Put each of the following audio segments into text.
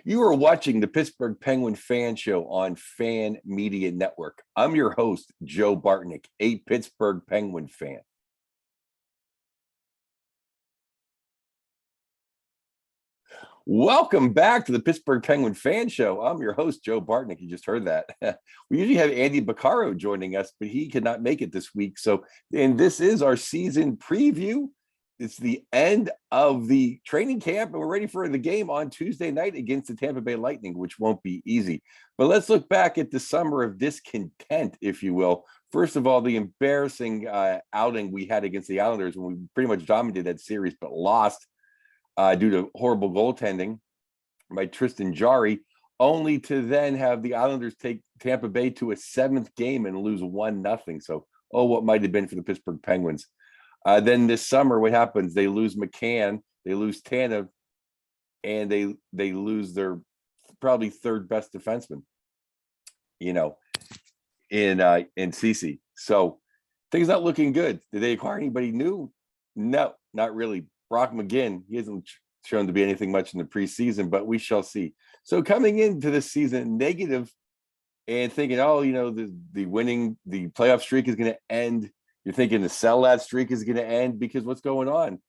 You are watching the Pittsburgh Penguin Fan Show on Fan Media Network. I'm your host, Joe Bartnick, a Pittsburgh Penguin fan. Welcome back to the Pittsburgh Penguin Fan Show. I'm your host, Joe Bartnick. You just heard that. We usually have Andy Baccaro joining us, but he could not make it this week. And this is our season preview. It's the end of the training camp, and we're ready for the game on Tuesday night against the Tampa Bay Lightning, which won't be easy. But let's look back at the summer of discontent, if you will. First of all, the embarrassing outing we had against the Islanders when we pretty much dominated that series, but lost due to horrible goaltending by Tristan Jarry, only to then have the Islanders take Tampa Bay to a seventh game and lose 1-0. So, what might have been for the Pittsburgh Penguins. Then this summer, what happens? They lose McCann, they lose Tanev, and they lose their probably third best defenseman, in Ceci. So things not looking good. Did they acquire anybody new? No, not really. Brock McGinn, he hasn't shown to be anything much in the preseason, but we shall see. So coming into this season negative and thinking, the playoff streak is going to end. You're thinking the sellout streak is going to end because what's going on?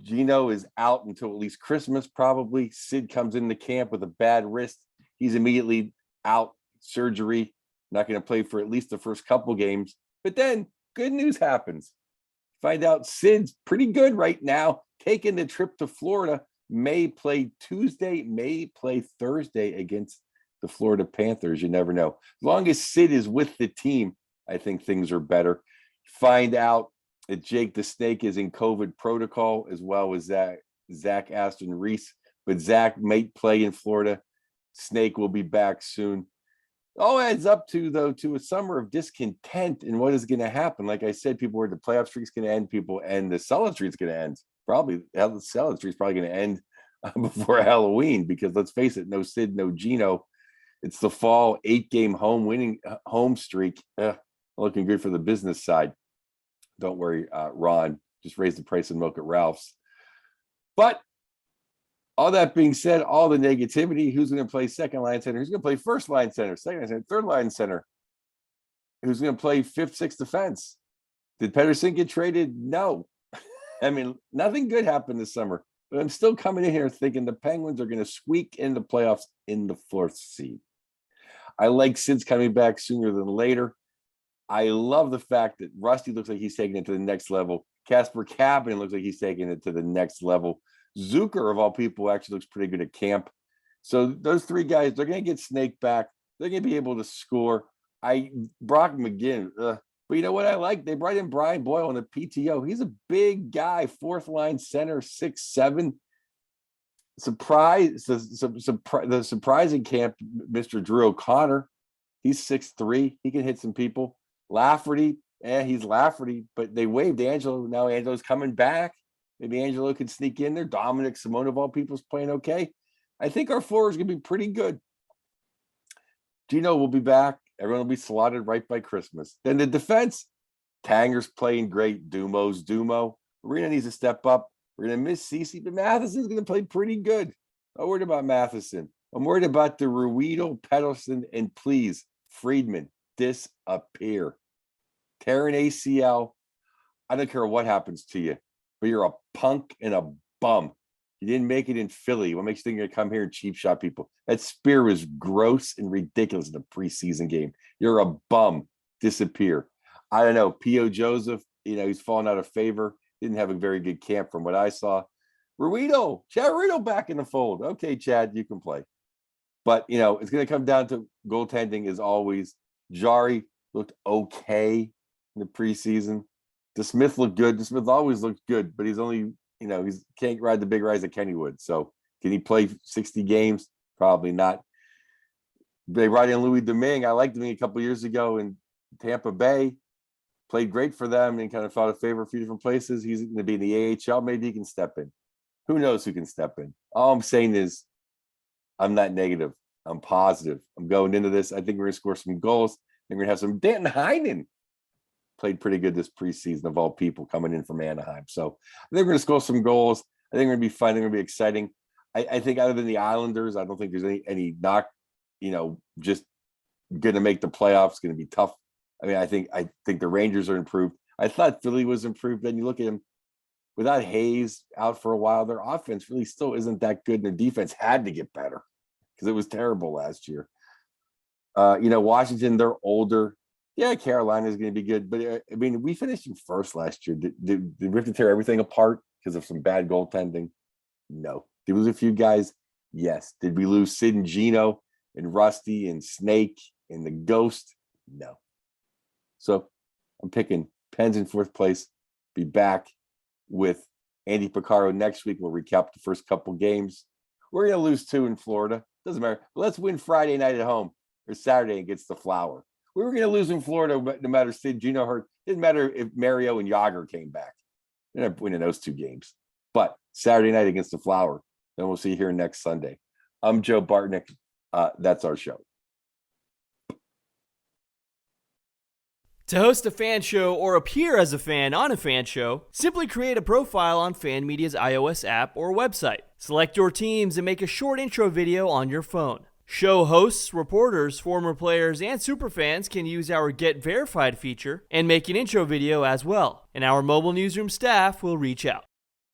Gino is out until at least Christmas, probably. Sid comes into camp with a bad wrist. He's immediately out, surgery, not going to play for at least the first couple games. But then good news happens. Find out Sid's pretty good right now, taking the trip to Florida, may play Tuesday, may play Thursday against the Florida Panthers. You never know. As long as Sid is with the team, I think things are better. Find out that Jake the Snake is in COVID protocol, as well as Zach Aston Reese. But Zach may play in Florida. Snake will be back soon. All adds up to a summer of discontent in what is going to happen. Like I said, people were the playoff streak's going to end, and the sellout streak's going to end. Probably the sellout streak's probably going to end before Halloween, because let's face it, no Sid, no Gino. It's the fall 8-game home streak. Looking good for the business side. Don't worry, Ron, just raise the price of milk at Ralph's. But all that being said, all the negativity, who's going to play second line center? Who's going to play first line center, second line center, third line center? Who's going to play fifth, sixth defense? Did Pedersen get traded? No. I mean, nothing good happened this summer. But I'm still coming in here thinking the Penguins are going to squeak in the playoffs in the fourth seed. I like Sid's coming back sooner than later. I love the fact that Rusty looks like he's taking it to the next level. Casper Kapanen looks like he's taking it to the next level. Zucker, of all people, actually looks pretty good at camp. So those three guys, they're going to get Snake back. They're going to be able to score. Brock McGinn, but you know what I like? They brought in Brian Boyle on the PTO. He's a big guy, fourth line center, 6'7". The surprising camp, Mr. Drew O'Connor. He's 6'3". He can hit some people. Lafferty, he's Lafferty, but they waived Angelo. Now Angelo's coming back. Maybe Angelo could sneak in there. Dominic Simone, of all people, is playing okay. I think our floor is going to be pretty good. Gino will be back. Everyone will be slotted right by Christmas. Then the defense, Tanger's playing great. Dumo's Dumo. Arena needs to step up. We're going to miss Ceci, but Matheson's going to play pretty good. I'm worried about Matheson. I'm worried about the Ruido, Pedersen, and please, Friedman, disappear. Tear an ACL. I don't care what happens to you, but you're a punk and a bum. You didn't make it in Philly. What makes you think you're going to come here and cheap shot people? That spear was gross and ridiculous in a preseason game. You're a bum. Disappear. I don't know. P.O. Joseph, he's fallen out of favor. Didn't have a very good camp from what I saw. Ruido, Chad Ruido back in the fold. Okay, Chad, you can play. But, it's going to come down to goaltending as always. Jarry looked okay in the preseason. DeSmith looked good. DeSmith always looked good, but he's only, he can't ride the big rise that Kenny would. So can he play 60 games? Probably not. They brought in Louis Domingue. I liked him a couple years ago in Tampa Bay. Played great for them and kind of fought a favor a few different places. He's going to be in the AHL. Maybe he can step in. Who knows who can step in? All I'm saying is I'm not negative. I'm positive. I'm going into this. I think we're going to score some goals. I think we're going to have some. Danton Heinen played pretty good this preseason, of all people, coming in from Anaheim. So I think we're going to score some goals. I think we're going to be fun. I think we're going to be exciting. I think other than the Islanders, I don't think there's any knock, just going to make the playoffs. Going to be tough. I mean, I think the Rangers are improved. I thought Philly was improved. Then you look at them without Hayes out for a while. Their offense really still isn't that good, and their defense had to get better because it was terrible last year. Washington, they're older. Yeah, Carolina is going to be good, but I mean, we finished in first last year. Did we have to tear everything apart because of some bad goaltending? No. Did we lose a few guys? Yes. Did we lose Sid and Gino and Rusty and Snake and the Ghost? No. So I'm picking Pens in fourth place. Be back with Andy Piccaro next week. We'll recap the first couple games. We're going to lose 2 in Florida. Doesn't matter. But let's win Friday night at home or Saturday against the Flower. We were going to lose in Florida no matter Sid Gino hurt. Didn't matter if Mario and Yager came back. They're not winning those 2 games. But Saturday night against the Flower. Then we'll see you here next Sunday. I'm Joe Bartnick. That's our show. To host a fan show or appear as a fan on a fan show, simply create a profile on Fan Media's iOS app or website. Select your teams and make a short intro video on your phone. Show hosts, reporters, former players, and superfans can use our Get Verified feature and make an intro video as well, and our mobile newsroom staff will reach out.